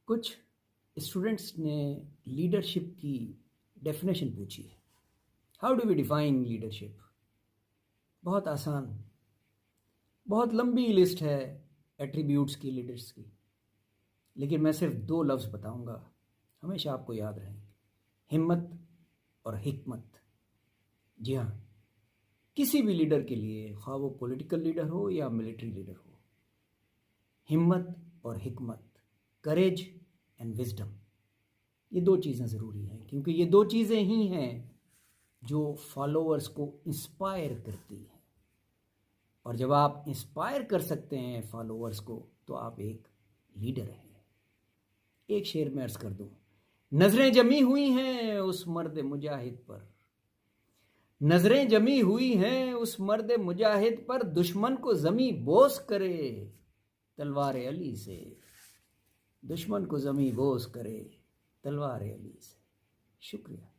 कुछ स्टूडेंट्स ने लीडरशिप की डेफिनेशन पूछी है। How do we define leadership? बहुत आसान, बहुत लंबी लिस्ट है एट्रीब्यूट्स की लीडर्स की, लेकिन मैं सिर्फ दो लफ्ज़ बताऊंगा, हमेशा आपको याद रहेंगे। हिम्मत और हिकमत। जी हाँ, किसी भी लीडर के लिए, ख्वाह वो पॉलिटिकल लीडर हो या मिलिट्री लीडर हो, हिम्मत और हिकमत, करेज एंड विजडम, ये दो चीज़ें ज़रूरी हैं, क्योंकि ये दो चीज़ें ही हैं जो फॉलोअर्स को इंस्पायर करती हैं। और जब आप इंस्पायर कर सकते हैं फॉलोअर्स को, तो आप एक लीडर हैं। एक शेर में अर्ज कर दूं, नजरें जमी हुई हैं उस मर्द मुजाहिद पर, नजरें जमी हुई हैं उस मर्द मुजाहिद पर, दुश्मन को जमी बोस करे तलवार अली से, दुश्मन को जमी बोस करे तलवार अली से। शुक्रिया।